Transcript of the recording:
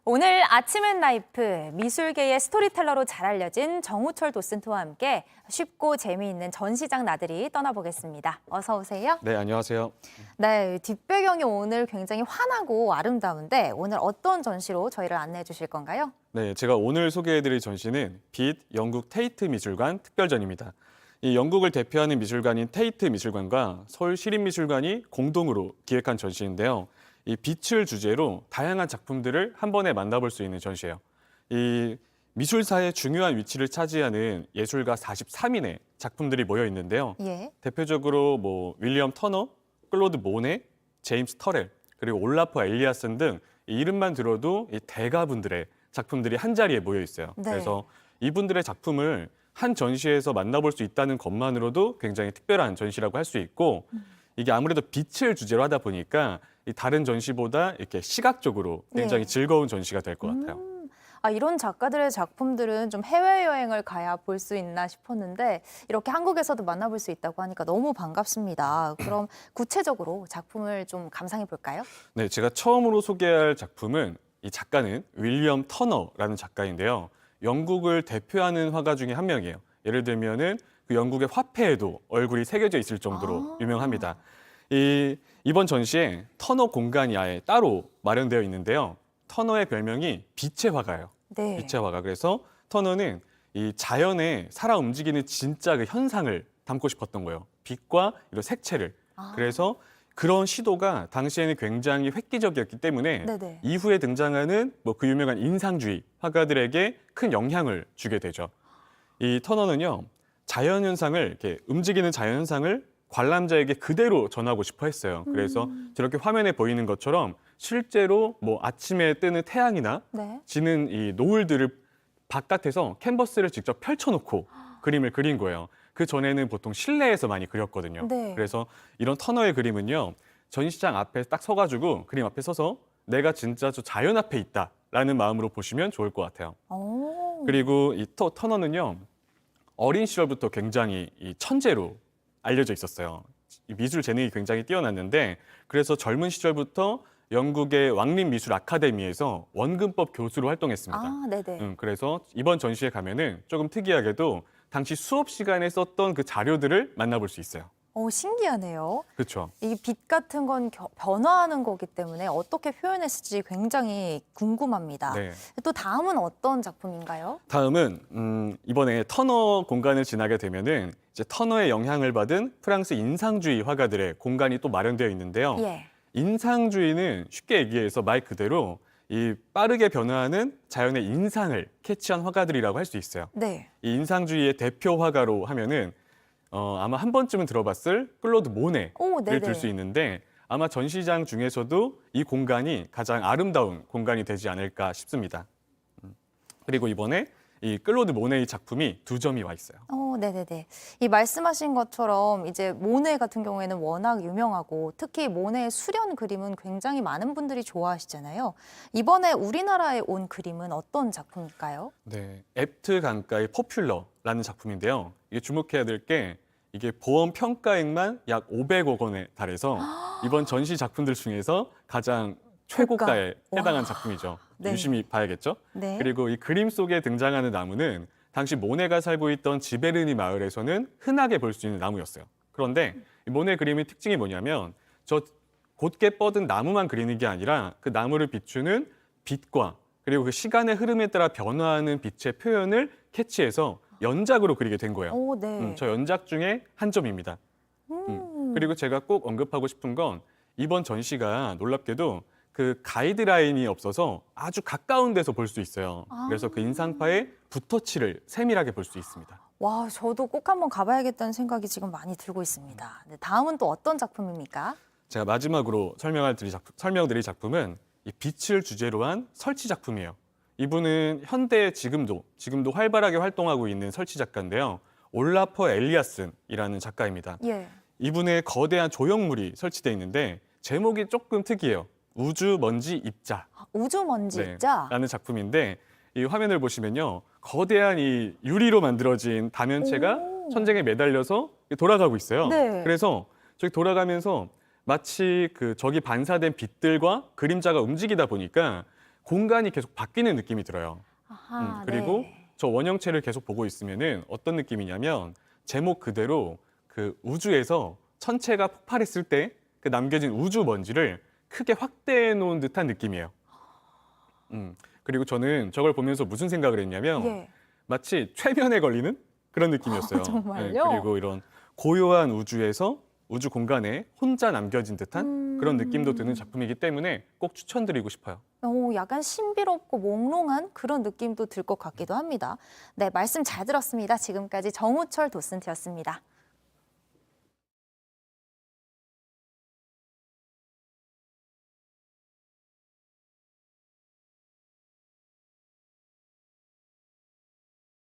오늘 아침엔 라이프 미술계의 스토리텔러로 잘 알려진 정우철 도슨트와 함께 쉽고 재미있는 전시장 나들이 떠나보겠습니다. 어서 오세요. 네, 안녕하세요. 네, 뒷배경이 오늘 굉장히 환하고 아름다운데 오늘 어떤 전시로 저희를 안내해 주실 건가요? 네, 제가 오늘 소개해드릴 전시는 빛 영국 테이트 미술관 특별전입니다. 이 영국을 대표하는 미술관인 테이트 미술관과 서울 시립미술관이 공동으로 기획한 전시인데요. 이 빛을 주제로 다양한 작품들을 한 번에 만나볼 수 있는 전시예요. 이 미술사의 중요한 위치를 차지하는 예술가 43인의 작품들이 모여 있는데요. 예. 대표적으로 윌리엄 터너, 클로드 모네, 제임스 터렐, 그리고 올라프 엘리아슨 등 이 이름만 들어도 이 대가분들의 작품들이 한 자리에 모여 있어요. 네. 그래서 이분들의 작품을 한 전시에서 만나볼 수 있다는 것만으로도 굉장히 특별한 전시라고 할 수 있고, 이게 아무래도 빛을 주제로 하다 보니까 이 다른 전시보다 이렇게 시각적으로 굉장히 예. 즐거운 전시가 될 것 같아요. 이런 작가들의 작품들은 좀 해외여행을 가야 볼 수 있나 싶었는데 이렇게 한국에서도 만나볼 수 있다고 하니까 너무 반갑습니다. 그럼 구체적으로 작품을 좀 감상해 볼까요? 네, 제가 처음으로 소개할 작품은 이 작가는 윌리엄 터너라는 작가인데요. 영국을 대표하는 화가 중에 한 명이에요. 예를 들면은 그 영국의 화폐에도 얼굴이 새겨져 있을 정도로 유명합니다. 이번 전시에 터너 공간이 아예 따로 마련되어 있는데요. 터너의 별명이 빛의 화가예요. 네. 빛의 화가. 그래서 터너는 이 자연에 살아 움직이는 진짜 그 현상을 담고 싶었던 거예요. 빛과 이런 색채를. 그래서 그런 시도가 당시에는 굉장히 획기적이었기 때문에 네네. 이후에 등장하는 그 유명한 인상주의 화가들에게 큰 영향을 주게 되죠. 이 터너는요, 자연현상을 이렇게 움직이는 자연현상을 관람자에게 그대로 전하고 싶어 했어요. 그래서 저렇게 화면에 보이는 것처럼 실제로 아침에 뜨는 태양이나 네. 지는 이 노을들을 바깥에서 캔버스를 직접 펼쳐놓고 그림을 그린 거예요. 그 전에는 보통 실내에서 많이 그렸거든요. 네. 그래서 이런 터너의 그림은요, 전시장 앞에 딱 서가지고 그림 앞에 서서 내가 진짜 저 자연 앞에 있다라는 마음으로 보시면 좋을 것 같아요. 오. 그리고 이 터너는요, 어린 시절부터 굉장히 이 천재로 알려져 있었어요. 이 미술 재능이 굉장히 뛰어났는데, 그래서 젊은 시절부터 영국의 왕립 미술 아카데미에서 원근법 교수로 활동했습니다. 네네. 그래서 이번 전시에 가면은 조금 특이하게도 당시 수업 시간에 썼던 그 자료들을 만나볼 수 있어요. 신기하네요. 그렇죠. 이 빛 같은 건 변화하는 거기 때문에 어떻게 표현했을지 굉장히 궁금합니다. 네. 또 다음은 어떤 작품인가요? 다음은 이번에 터너 공간을 지나게 되면은 이제 터너의 영향을 받은 프랑스 인상주의 화가들의 공간이 또 마련되어 있는데요. 예. 인상주의는 쉽게 얘기해서 말 그대로 이 빠르게 변화하는 자연의 인상을 캐치한 화가들이라고 할 수 있어요. 네. 이 인상주의의 대표 화가로 하면은 아마 한 번쯤은 들어봤을 클로드 모네를 네네. 들 수 있는데, 아마 전시장 중에서도 이 공간이 가장 아름다운 공간이 되지 않을까 싶습니다. 그리고 이번에 이 클로드 모네의 작품이 2점이 와 있어요. 네네네. 이 말씀하신 것처럼 이제 모네 같은 경우에는 워낙 유명하고 특히 모네의 수련 그림은 굉장히 많은 분들이 좋아하시잖아요. 이번에 우리나라에 온 그림은 어떤 작품일까요? 네, 앱트 강가의 포퓰러라는 작품인데요. 이게 주목해야 될 게 이게 보험 평가액만 약 500억 원에 달해서 이번 전시 작품들 중에서 가장 최고가에 해당한 작품이죠. 네. 유심히 봐야겠죠? 네. 그리고 이 그림 속에 등장하는 나무는 당시 모네가 살고 있던 지베르니 마을에서는 흔하게 볼 수 있는 나무였어요. 그런데 이 모네 그림의 특징이 뭐냐면 저 곧게 뻗은 나무만 그리는 게 아니라 그 나무를 비추는 빛과 그리고 그 시간의 흐름에 따라 변화하는 빛의 표현을 캐치해서 연작으로 그리게 된 거예요. 네. 저 연작 중에 한 점입니다. 그리고 제가 꼭 언급하고 싶은 건 이번 전시가 놀랍게도 그 가이드라인이 없어서 아주 가까운 데서 볼 수 있어요. 그래서 그 인상파의 붓터치를 세밀하게 볼 수 있습니다. 와, 저도 꼭 한번 가봐야겠다는 생각이 지금 많이 들고 있습니다. 네, 다음은 또 어떤 작품입니까? 제가 마지막으로 설명드릴 작품은 이 빛을 주제로 한 설치 작품이에요. 이분은 현대에 지금도 활발하게 활동하고 있는 설치 작가인데요. 올라퍼 엘리아슨이라는 작가입니다. 예. 이분의 거대한 조형물이 설치되어 있는데 제목이 조금 특이해요. 우주 먼지 입자. 우주 먼지 입자. 라는 작품인데, 이 화면을 보시면요, 거대한 이 유리로 만들어진 다면체가 천장에 매달려서 돌아가고 있어요. 네. 그래서 저기 돌아가면서 마치 그 저기 반사된 빛들과 그림자가 움직이다 보니까 공간이 계속 바뀌는 느낌이 들어요. 아하, 그리고 네. 저 원형체를 계속 보고 있으면은 어떤 느낌이냐면 제목 그대로 그 우주에서 천체가 폭발했을 때 그 남겨진 우주 먼지를 크게 확대해 놓은 듯한 느낌이에요. 그리고 저는 저걸 보면서 무슨 생각을 했냐면 예. 마치 최면에 걸리는 그런 느낌이었어요. 정말요? 그리고 이런 고요한 우주에서 우주 공간에 혼자 남겨진 듯한 그런 느낌도 드는 작품이기 때문에 꼭 추천드리고 싶어요. 약간 신비롭고 몽롱한 그런 느낌도 들 것 같기도 합니다. 네, 말씀 잘 들었습니다. 지금까지 정우철 도슨트였습니다.